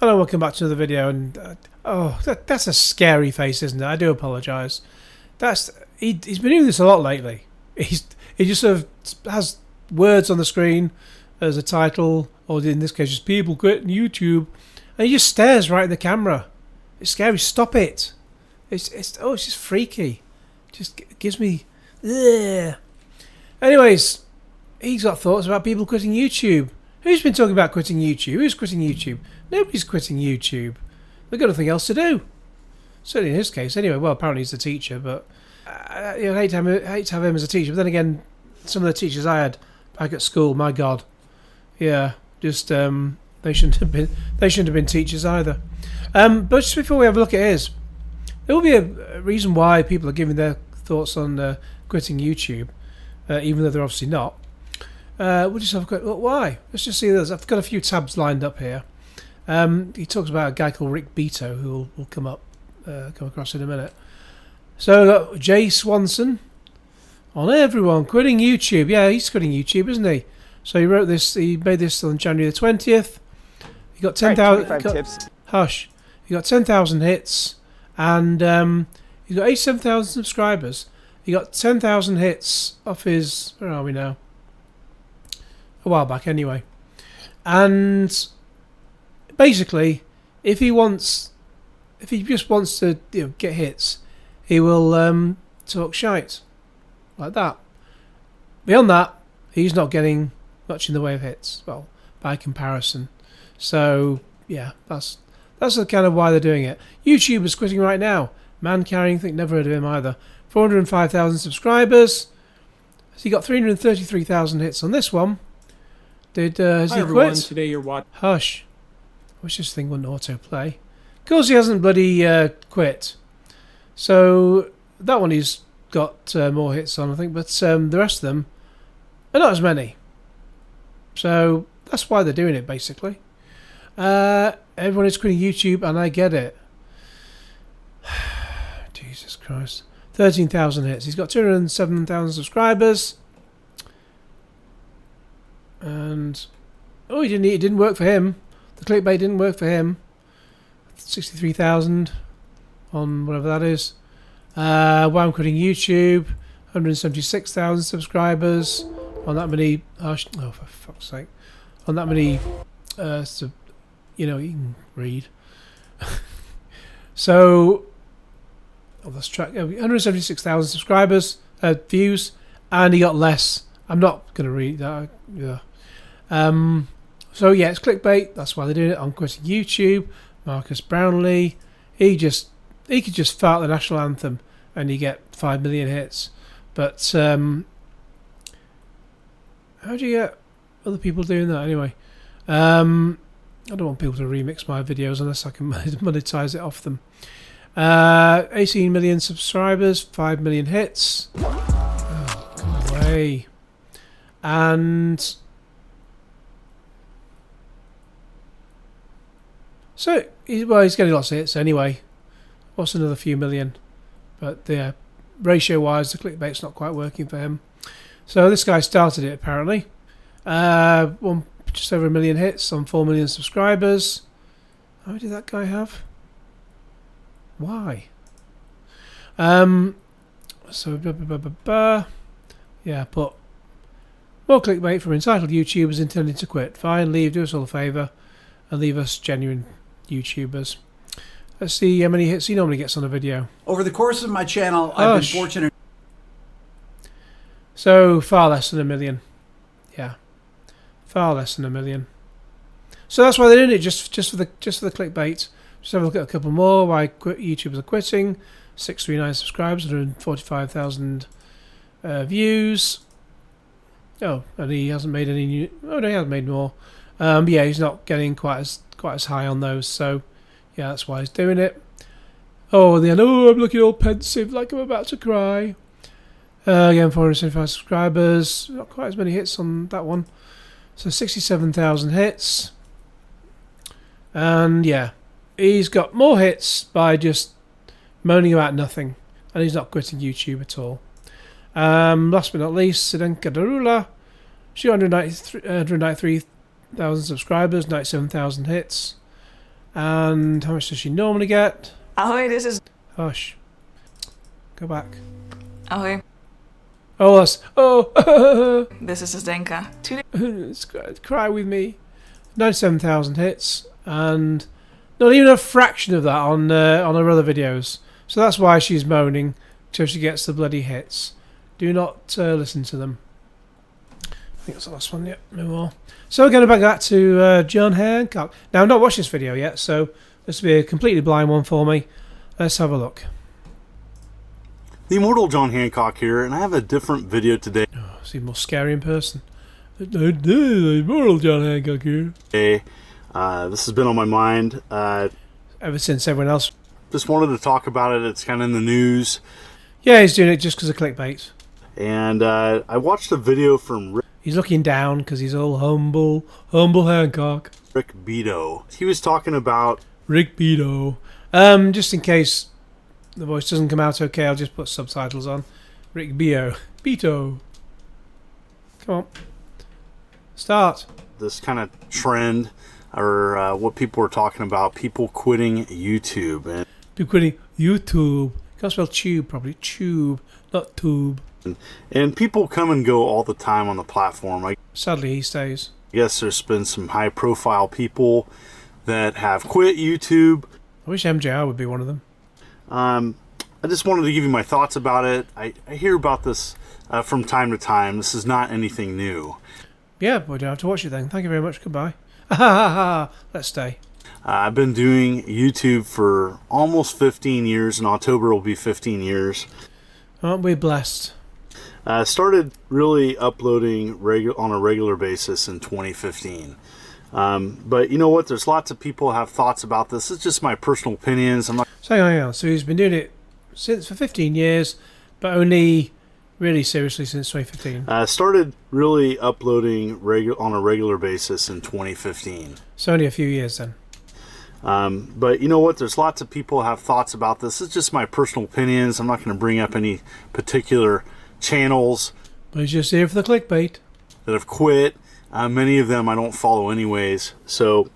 Hello, welcome back to another video. And oh, that's a scary face, isn't it? I do apologise. He's been doing this a lot lately. He just sort of has words on the screen as a title, or in this case, just people quitting YouTube, and he just stares right at the camera. It's scary. Stop it. It's just freaky. Just gives me. Ugh. Anyways, he's got thoughts about people quitting YouTube. Who's been talking about quitting YouTube? Who's quitting YouTube? Nobody's quitting YouTube. They've got nothing else to do. Certainly in his case, anyway. Well, apparently he's a teacher, but I hate to have him as a teacher. But then again, some of the teachers I had back at school, my God, yeah, just they shouldn't have been teachers either. But just before we have a look at his, there will be a reason why people are giving their thoughts on quitting YouTube, even though they're obviously not. We'll just have a quick look. Why? Let's just see this. I've got a few tabs lined up here. He talks about a guy called Rick Beto, who will come across in a minute. So Jay Swanson on everyone quitting YouTube. Yeah, he's quitting YouTube, isn't he? So he wrote this. He made this on January the 20th. He got 10,000 tips. Hush. He got 10,000 hits, and he's got 87,000 subscribers. He got 10,000 hits off his. Where are we now? A while back, anyway. And basically, if he just wants to get hits, he will talk shite like that. Beyond that, he's not getting much in the way of hits. Well, by comparison. So yeah, that's the kind of why they're doing it. YouTube is quitting right now. Man carrying, think never heard of him either. 405,000 subscribers. So he got 333,000 hits on this one. Has Hi he everyone, quit? today you're watching. Hush. I wish this thing wouldn't autoplay. Of course he hasn't bloody quit. So that one he's got more hits on, I think, but the rest of them are not as many. So that's why they're doing it, basically. Everyone is quitting YouTube, and I get it. Jesus Christ. 13,000 hits. He's got 207,000 subscribers. And it didn't work for him. The clickbait didn't work for him. 63,000 on whatever that is. Why I'm quitting YouTube. 176,000 subscribers on that many. Oh, for fuck's sake! On that many. You can read. So, let's track. 176,000 subscribers, views, and he got less. I'm not going to read that. Yeah. So yeah, it's clickbait. That's why they're doing it. I'm quitting YouTube. Marcus Brownlee. He could just fart the national anthem and you get 5 million hits. But how do you get other people doing that anyway? I don't want people to remix my videos unless I can monetize it off them. 18 million subscribers, 5 million hits. Oh, go away. And so, he's getting lots of hits anyway. What's another few million? But yeah, ratio-wise, the clickbait's not quite working for him. So this guy started it apparently. Just over 1 million hits on 4 million subscribers. How many did that guy have? Why? So yeah, but more clickbait from entitled YouTubers intending to quit. Fine, leave, do us all a favour, and leave us genuine YouTubers. Let's see how many hits he normally gets on a video. Over the course of my channel, I've been fortunate. So far less than 1 million. Yeah, far less than 1 million. So that's why they're doing it, just for the clickbait. Just have a look at a couple more. Why YouTubers are quitting. 639 subscribers, 145,000 views. Oh, and he hasn't made any new. Oh no, he hasn't made more. But yeah, he's not getting quite as high on those. So yeah, that's why he's doing it. Oh, and then I'm looking all pensive, like I'm about to cry. Again, 475 subscribers. Not quite as many hits on that one. So 67,000 hits. And yeah, he's got more hits by just moaning about nothing, and he's not quitting YouTube at all. Last but not least, Sidenka Darula, 193,000 subscribers, 97,000 hits, And how much does she normally get? Ahoy, this is... Hush. Go back. Ahoy, Oh, that's... Oh! this is Zdenka. Cry with me. 97,000 hits. And not even a fraction of that on her other videos. So that's why she's moaning till she gets the bloody hits. Do not listen to them. I think that's the last one, yep, no more. So we're going back to John Hancock. Now, I've not watched this video yet, so this will be a completely blind one for me. Let's have a look. The immortal John Hancock here, and I have a different video today. Oh, it's even more scary in person. The immortal John Hancock here. This has been on my mind. Ever since everyone else. Just wanted to talk about it. It's kind of in the news. Yeah, he's doing it just because of clickbait. And I watched a video from He's looking down because he's all humble Hancock. Rick Beto. He was talking about Rick Beto. Just in case the voice doesn't come out okay, I'll just put subtitles on. Rick Beto. Beto. Come on. Start. this kind of trend, or what people were talking about, people quitting YouTube. And people quitting YouTube. Can't spell tube properly. Tube, not tube. And people come and go all the time on the platform. Sadly, he stays. Yes, there's been some high-profile people that have quit YouTube. I wish MJR would be one of them. I just wanted to give you my thoughts about it. I hear about this from time to time. This is not anything new. Yeah, but we don't have to watch it then. Thank you very much. Goodbye. Let's stay. I've been doing YouTube for almost 15 years. In October will be 15 years. Aren't we blessed? Started really uploading on a regular basis in 2015. But you know what? There's lots of people have thoughts about this. It's just my personal opinions. I'm not. So hang on. So he's been doing it for 15 years, but only really seriously since 2015. Started really uploading on a regular basis in 2015. So only a few years then. But you know what? There's lots of people have thoughts about this. It's just my personal opinions. I'm not going to bring up any particular channels. But he's just here for the clickbait. That have quit. Many of them I don't follow anyways. So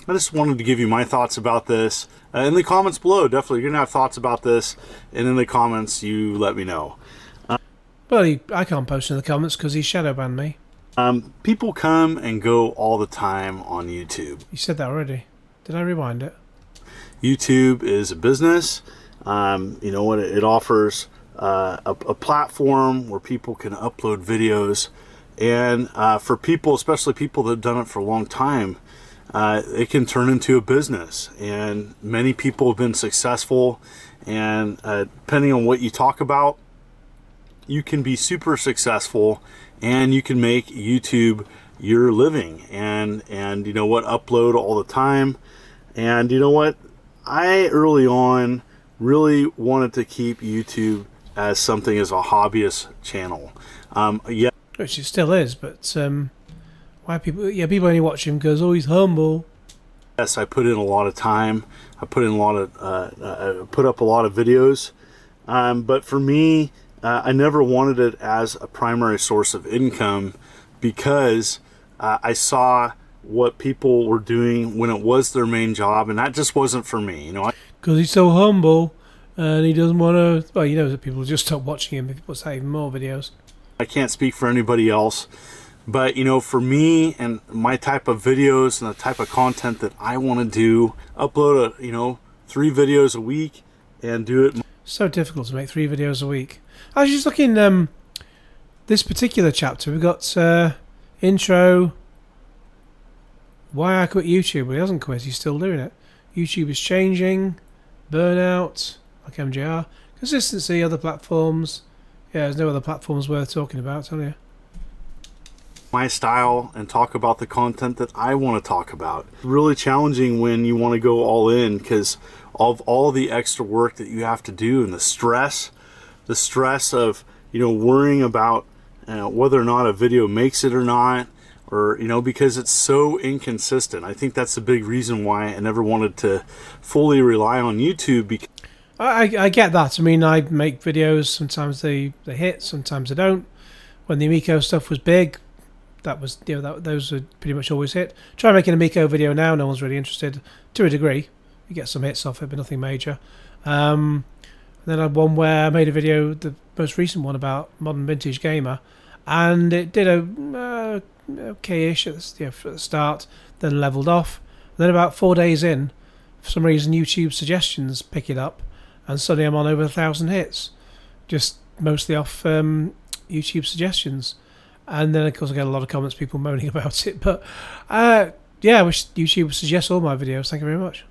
I just wanted to give you my thoughts about this. In the comments below, definitely you're going to have thoughts about this. And in the comments, you let me know. Well, I can't post in the comments because he shadow banned me. People come and go all the time on YouTube. You said that already. Did I rewind it? YouTube is a business. You know what? It offers a platform where people can upload videos. And for people, especially people that have done it for a long time, it can turn into a business. And many people have been successful. And depending on what you talk about, you can be super successful and you can make YouTube your living. And you know what? Upload all the time. And you know what? I early on really wanted to keep YouTube as something as a hobbyist channel. Yeah. Which it still is, but why people? Yeah, people only watch him because he's humble. Yes, I put in a lot of time. I put in a lot of put up a lot of videos. But for me, I never wanted it as a primary source of income because I saw what people were doing when it was their main job, and that just wasn't for me. You know, because he's so humble and he doesn't want to. Well, you know that people just stop watching him if he puts out even more videos. I can't speak for anybody else, but you know, for me and my type of videos and the type of content that I want to do, upload 3 videos a week and do it. So difficult to make 3 videos a week. I was just looking this particular chapter. We've got intro, why I quit YouTube. Well, he hasn't quit, he's still doing it. YouTube is changing, burnout, like MJR, consistency, other platforms. Yeah, there's no other platforms worth talking about, tell you. My style and talk about the content that I want to talk about. Really challenging when you want to go all in because of all the extra work that you have to do and the stress of worrying about whether or not a video makes it or not, or because it's so inconsistent. I think that's the big reason why I never wanted to fully rely on YouTube. Because I get that. I mean, I make videos. Sometimes they hit, sometimes they don't. When the Amico stuff was big, that was, you know, those are pretty much always hit. Try making a Miko video now, no one's really interested to a degree. You get some hits off it, but nothing major. Then I had one where I made a video, the most recent one, about modern vintage gamer, and it did a okay-ish at the start, then leveled off. Then about 4 days in, for some reason YouTube suggestions pick it up, and suddenly I'm on over 1,000 hits, just mostly off YouTube suggestions. And then of course I get a lot of comments, people moaning about it, but yeah, I wish YouTube would suggest all my videos. Thank you very much.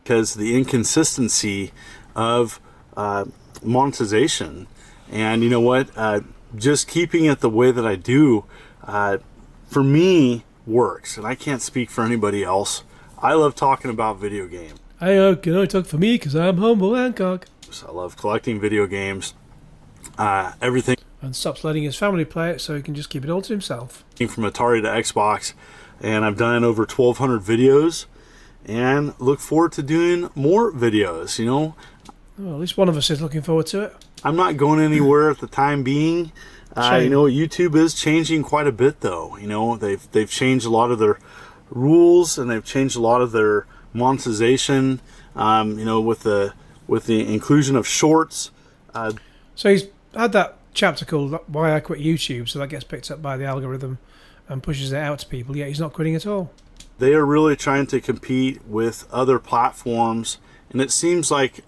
Because the inconsistency of monetization, and you know what, just keeping it the way that I do, for me, works, and I can't speak for anybody else. I love talking about video games. I can only talk for me because I'm humble, Hancock. I love collecting video games, everything. And stops letting his family play it so he can just keep it all to himself. From Atari to Xbox, and I've done over 1,200 videos, and look forward to doing more videos, you know. Well, at least one of us is looking forward to it. I'm not going anywhere at the time being. You know, YouTube is changing quite a bit, though. You know, they've changed a lot of their rules, and they've changed a lot of their monetization. You know, with the inclusion of shorts. So he's had that chapter called "Why I Quit YouTube," so that gets picked up by the algorithm and pushes it out to people. Yet he's not quitting at all. They are really trying to compete with other platforms, and it seems like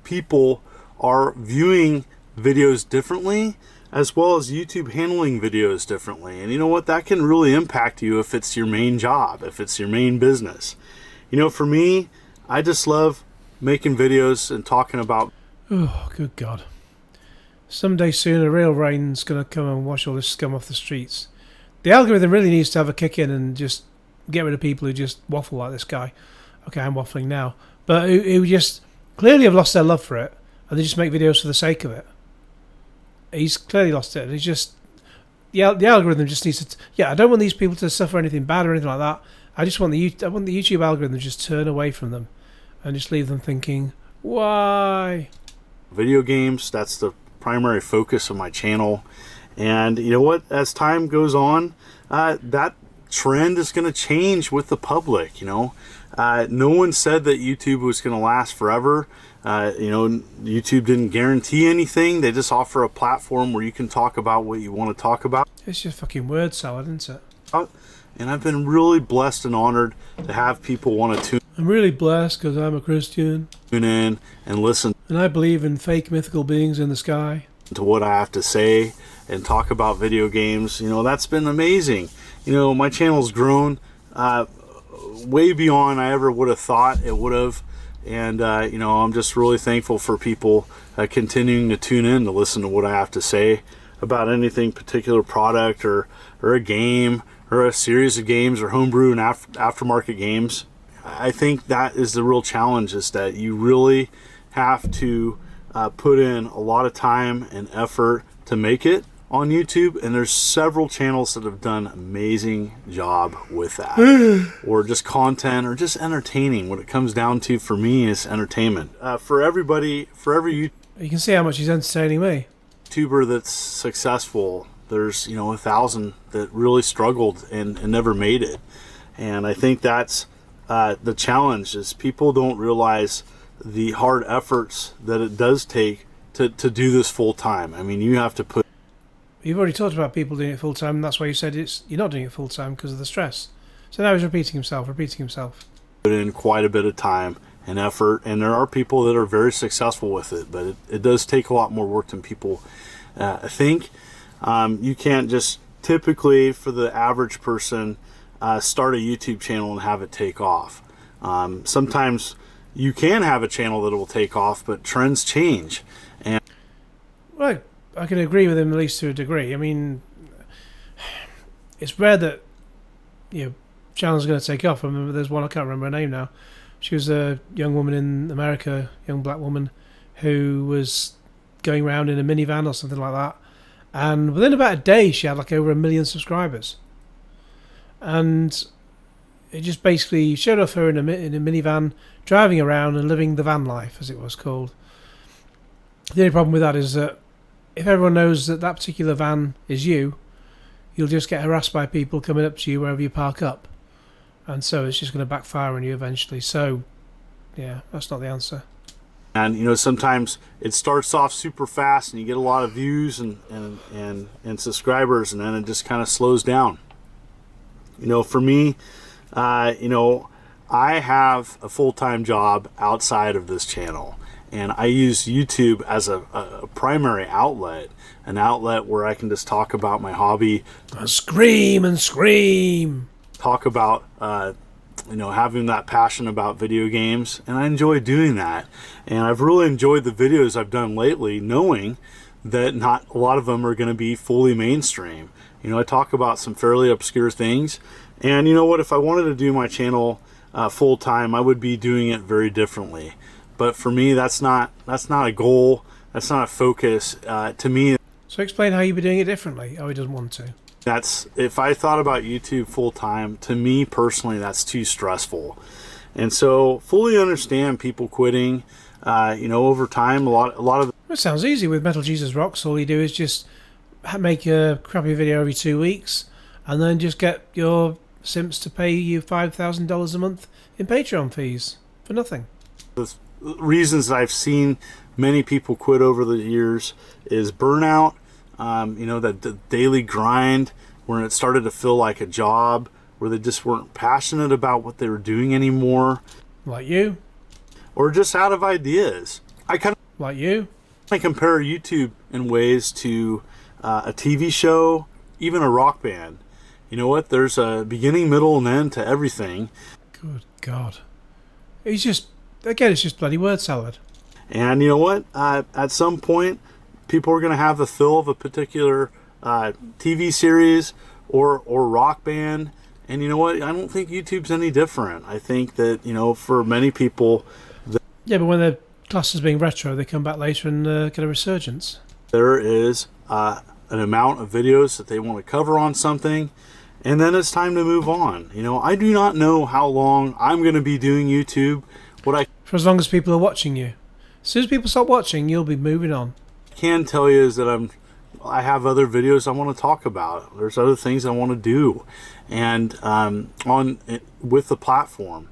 people are viewing videos differently, as well as YouTube handling videos differently. And you know what? That can really impact you if it's your main job, if it's your main business. You know, for me, I just love making videos and talking about... Oh, good God. Someday soon a real rain's going to come and wash all this scum off the streets. The algorithm really needs to have a kick in and just get rid of people who just waffle like this guy. Okay, I'm waffling now. But who just clearly have lost their love for it, and they just make videos for the sake of it. He's clearly lost it. And he's just... Yeah, the algorithm just needs to... Yeah, I don't want these people to suffer anything bad or anything like that. I just want the YouTube algorithm to just turn away from them and just leave them thinking, why? Video games, that's the primary focus of my channel. And you know what? As time goes on, that trend is going to change with the public. You know, no one said that YouTube was going to last forever. You know, YouTube didn't guarantee anything. They just offer a platform where you can talk about what you want to talk about. It's just fucking word salad, isn't it? And I've been really blessed and honored to have people want to tune. I'm really blessed because I'm a Christian. Tune in and listen. And I believe in fake mythical beings in the sky. To what I have to say and talk about video games. You know, that's been amazing. You know, my channel's grown way beyond I ever would have thought it would have. And, you know, I'm just really thankful for people continuing to tune in to listen to what I have to say about anything particular product or a game or a series of games or homebrew and aftermarket games. I think that is the real challenge, is that you really have to put in a lot of time and effort to make it on YouTube, and there's several channels that have done an amazing job with that. Or just content, or just entertaining. What it comes down to for me is entertainment. For everybody, for every you can see how much he's entertaining me. YouTuber that's successful, there's, you know, 1,000 that really struggled and never made it. And I think that's the challenge, is people don't realize the hard efforts that it does take to do this full time. I mean, you have to put... You've already talked about people doing it full time, and that's why you said you're not doing it full time because of the stress. So now he's repeating himself. Put in quite a bit of time and effort, and there are people that are very successful with it, but it does take a lot more work than people think. You can't just typically, for the average person, start a YouTube channel and have it take off. Sometimes you can have a channel that will take off, but trends change. And right, I can agree with him at least to a degree. I mean, it's rare that, you know, channels are going to take off. I remember there's one, I can't remember her name now. She was a young woman in America, young black woman, who was going around in a minivan or something like that. And within about a day, she had like over 1 million subscribers. And it just basically showed off her in a minivan, driving around and living the van life, as it was called. The only problem with that is that if everyone knows that that particular van is you, you'll just get harassed by people coming up to you wherever you park up. And so it's just going to backfire on you eventually. So, yeah, that's not the answer. And you know, sometimes it starts off super fast and you get a lot of views and subscribers, and then it just kind of slows down. You know, for me, you know, I have a full-time job outside of this channel, and I use YouTube as a primary outlet, an outlet where I can just talk about my hobby. Scream and scream. Talk about you know, having that passion about video games, and I enjoy doing that. And I've really enjoyed the videos I've done lately, knowing that not a lot of them are going to be fully mainstream. You know, I talk about some fairly obscure things, and you know what, if I wanted to do my channel full time, I would be doing it very differently. But for me, that's not a goal, that's not a focus. To me, so explain how you'd be doing it differently. Oh, he doesn't want to. that's, if I thought about YouTube full time, to me personally, that's too stressful. And so fully understand people quitting, you know, over time, a lot of It sounds easy with Metal Jesus Rocks. All you do is just make a crappy video every 2 weeks, and then just get your simps to pay you $5,000 a month in Patreon fees for nothing. the reasons I've seen many people quit over the years is burnout, you know, that the daily grind where it started to feel like a job, where they just weren't passionate about what they were doing anymore. Like you. Or just out of ideas. I kind of Like you. compare YouTube in ways to a TV show, even a rock band. You know what? There's a beginning, middle, and end to everything. Good God. He's just, again, it's just bloody word salad. And you know what? At some point, people are going to have the fill of a particular TV series or rock band. And you know what? I don't think YouTube's any different. I think that, you know, for many people... Yeah, but when they're classed as being retro, they come back later and get a resurgence. There is an amount of videos that they want to cover on something, and then it's time to move on. You know, I do not know how long I'm going to be doing YouTube. What I For as long as people are watching you. As soon as people stop watching, you'll be moving on. can tell you is that I have other videos I want to talk about. There's other things I want to do, and with the platform,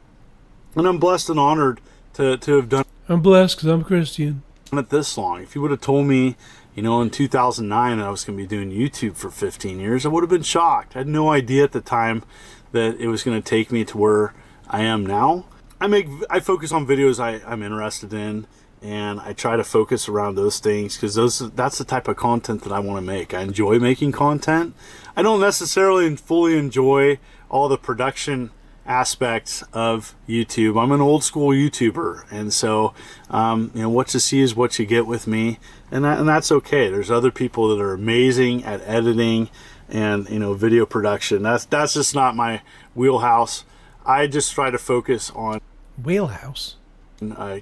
and I'm blessed and honored to have done. I'm blessed because I'm a Christian. It this long. If you would have told me, you know, in 2009 that I was going to be doing YouTube for 15 years, I would have been shocked. I had no idea at the time that it was going to take me to where I am now. I focus on videos I'm interested in, and I try to focus around those things because that's the type of content that I want to make. I enjoy making content. I don't necessarily fully enjoy all the production aspects of YouTube. I'm an old school YouTuber, and so you know, what you see is what you get with me, and that's okay. There's other people that are amazing at editing and, you know, video production. That's just not my wheelhouse. I just try to focus on Wheelhouse?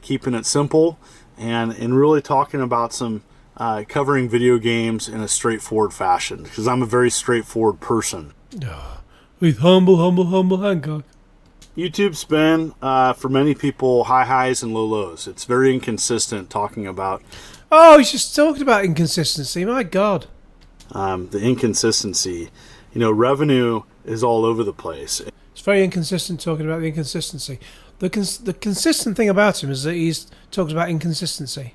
keeping it simple and really talking about some covering video games in a straightforward fashion, because I'm a very straightforward person. With humble Hancock. YouTube's been, for many people, high highs and low lows. It's very inconsistent talking about... Oh, he's just talking about inconsistency. My God. The inconsistency. You know, revenue is all over the place. It's very inconsistent talking about the inconsistency. The consistent thing about him is that he's talks about inconsistency.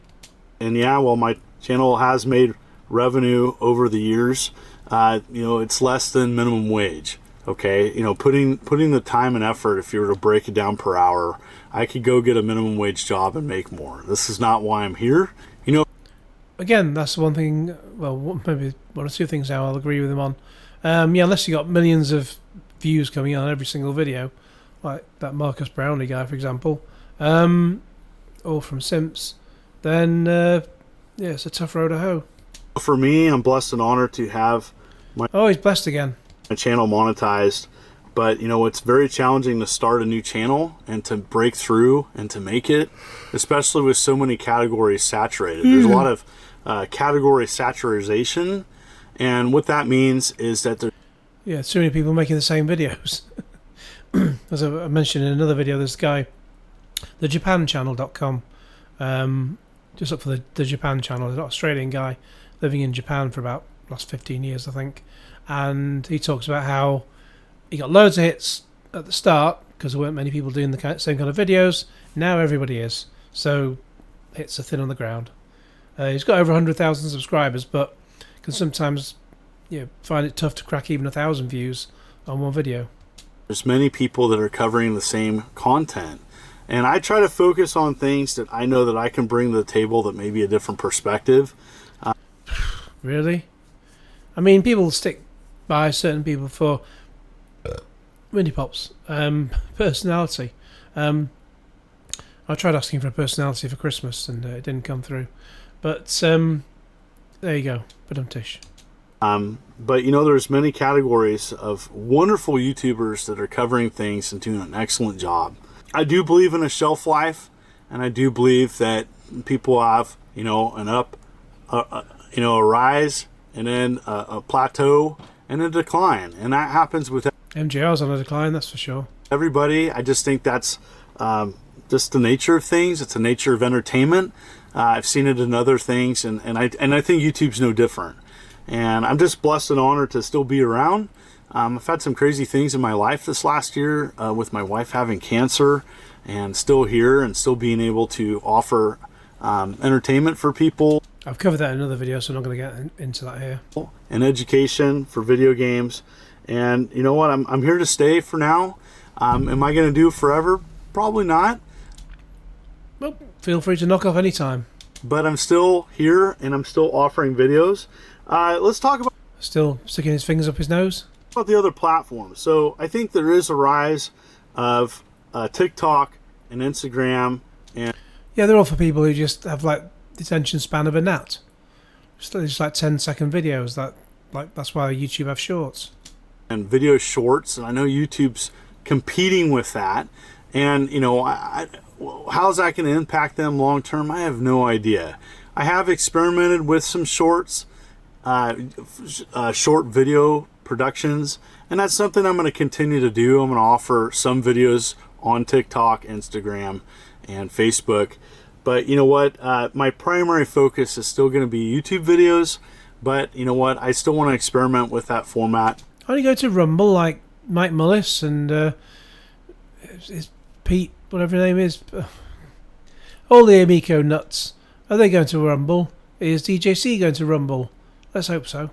And yeah, well, my channel has made revenue over the years. You know, it's less than minimum wage. Okay, you know, putting the time and effort, if you were to break it down per hour, I could go get a minimum wage job and make more. This is not why I'm here. You know, again, that's one thing. Well, maybe one or two things now I'll agree with him on. Yeah, unless you got millions of views coming on every single video, like that Marcus Brownlee guy, for example, or from Simps, then yeah, it's a tough road to hoe. For me, I'm blessed and honored to have he's blessed again. My channel monetized, but you know, it's very challenging to start a new channel and to break through and to make it, especially with so many categories saturated. There's a lot of category saturation, and what that means is that there's so many people making the same videos. As I mentioned in another video, there's a guy, thejapanchannel.com. Just look for the Japan channel. There's an Australian guy living in Japan for about last 15 years, I think. and he talks about how he got loads of hits at the start because there weren't many people doing the same kind of videos. Now everybody is, so hits are thin on the ground. He's got over 100,000 subscribers, but can sometimes find it tough to crack even 1,000 views on one video. There's many people that are covering the same content, and I try to focus on things that I know that I can bring to the table that may be a different perspective. Really? I mean, people stick by certain people for Windy Pop's personality. I tried asking for a personality for Christmas and it didn't come through. But there you go. Badum-tish. But there's many categories of wonderful YouTubers that are covering things and doing an excellent job. I do believe in a shelf life, and I do believe that people have an up, a rise, and then a plateau and a decline, and that happens with MJR's on a decline, that's for sure. Everybody. I just think that's just the nature of things. It's the nature of entertainment. I've seen it in other things, and I think YouTube's no different. And I'm just blessed and honored to still be around. I've had some crazy things in my life this last year with my wife having cancer, and still here and still being able to offer entertainment for people. I've covered that in another video, so I'm not going to get into that here. And education for video games. And you know what? I'm here to stay for now. Am I going to do it forever? Probably not. Well, feel free to knock off anytime. But I'm still here, and I'm still offering videos. Let's talk about... Still sticking his fingers up his nose? About the other platforms. So I think there is a rise of TikTok and Instagram. And yeah, they're all for people who just have like the attention span of a gnat. Just like 10-second videos. That's why YouTube have shorts. And video shorts, and I know YouTube's competing with that, and how's that going to impact them long term? I have no idea. I have experimented with some shorts, short video productions, and that's something I'm going to continue to do. I'm going to offer some videos on TikTok, Instagram, and Facebook, but you know what? My primary focus is still going to be YouTube videos, but you know what? I still want to experiment with that format. Why don't you go to Rumble like Mike Mullis and is Pete, whatever his name is? All the Amico nuts. Are they going to Rumble? Is DJC going to Rumble? Let's hope so.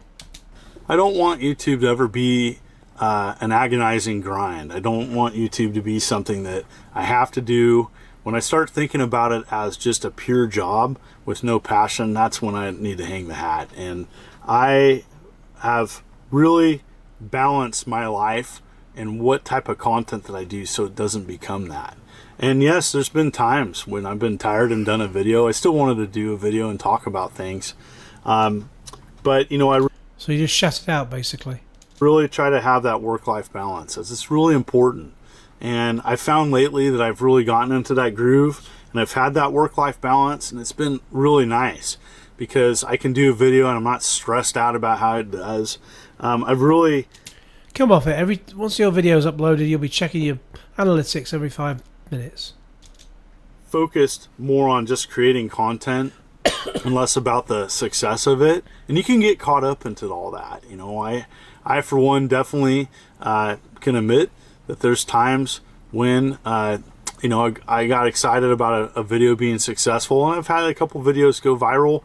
I don't want YouTube to ever be an agonizing grind. I don't want YouTube to be something that I have to do. When I start thinking about it as just a pure job with no passion, that's when I need to hang the hat. And I have really balance my life and what type of content that I do so it doesn't become that. And yes, there's been times when I've been tired and done a video. I still wanted to do a video and talk about things, but so you just shut it out basically. Really try to have that work-life balance, as it's really important. And I found lately that I've really gotten into that groove, and I've had that work-life balance, and it's been really nice because I can do a video and I'm not stressed out about how it does. I've really come off it. Once your video is uploaded, you'll be checking your analytics every 5 minutes. Focused more on just creating content and less about the success of it, and you can get caught up into all that. I for one definitely can admit that there's times when I got excited about a video being successful, and I've had a couple videos go viral,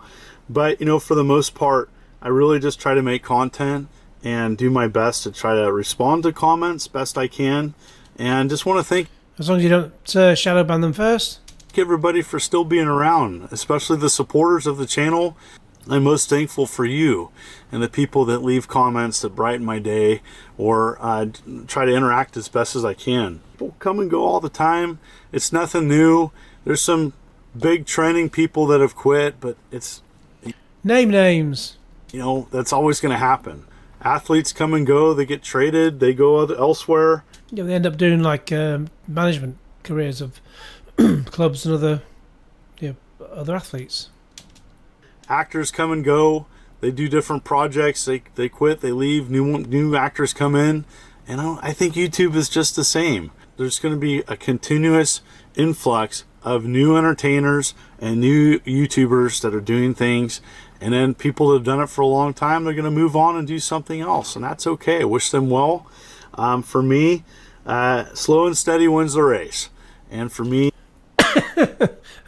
but for the most part I really just try to make content and do my best to try to respond to comments best I can, and just want to thank, as long as you don't shadow ban them first, everybody for still being around, especially the supporters of the channel. I'm most thankful for you and the people that leave comments that brighten my day, or try to interact as best as I can. People come and go all the time. It's nothing new. There's some big trending people that have quit, but it's... Name names. That's always going to happen. Athletes come and go. They get traded. They go elsewhere. Yeah, they end up doing like management careers of clubs and other athletes. Actors come and go. They do different projects. They quit. They leave. New actors come in. And I think YouTube is just the same. There's going to be a continuous influx of new entertainers and new YouTubers that are doing things. And then people that have done it for a long time, they're going to move on and do something else, and that's okay. I wish them well. For me, slow and steady wins the race. And for me,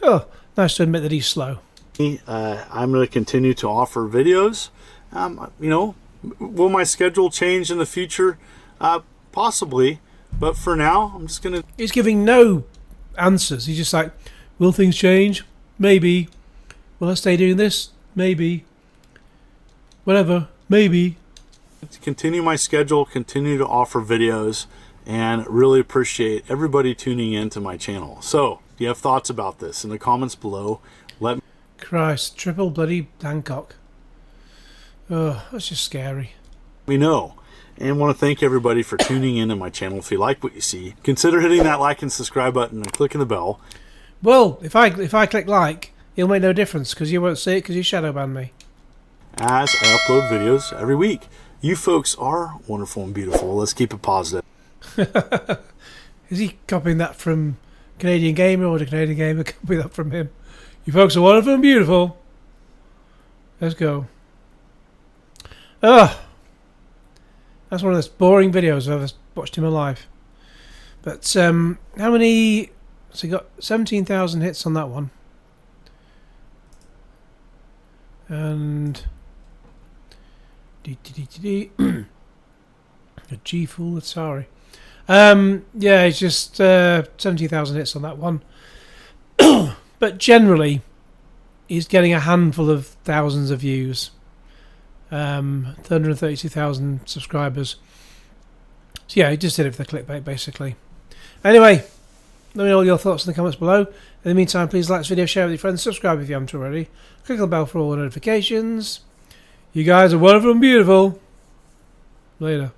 oh, nice to admit that he's slow. I'm going to continue to offer videos. You know, will my schedule change in the future? Possibly. But for now, I'm just going to... He's giving no answers. He's just like, will things change? Maybe. Will I stay doing this? Maybe. Whatever. Maybe. Continue my schedule, continue to offer videos, and really appreciate everybody tuning in to my channel. So, do you have thoughts about this in the comments below? Let me... Christ, triple bloody Hancock. Oh, that's just scary. We know. And want to thank everybody for tuning in to my channel. If you like what you see, consider hitting that like and subscribe button and clicking the bell. Well, if I click like, it'll make no difference because you won't see it because you shadow ban me. As I upload videos every week. You folks are wonderful and beautiful. Let's keep it positive. Is he copying that from Canadian Gamer, or did Canadian Gamer copy that from him? You folks are wonderful and beautiful. Let's go. Ugh. That's one of those boring videos I've ever watched in my life. But how many... So he got 17,000 hits on that one. And... a G-Fool, sorry. Yeah, it's just 70,000 hits on that one. But generally, he's getting a handful of thousands of views. 332,000 subscribers. So yeah, he just did it for the clickbait, basically. Anyway, let me know all your thoughts in the comments below. In the meantime, please like this video, share it with your friends, subscribe if you haven't already. Click on the bell for all notifications. You guys are wonderful and beautiful. Later.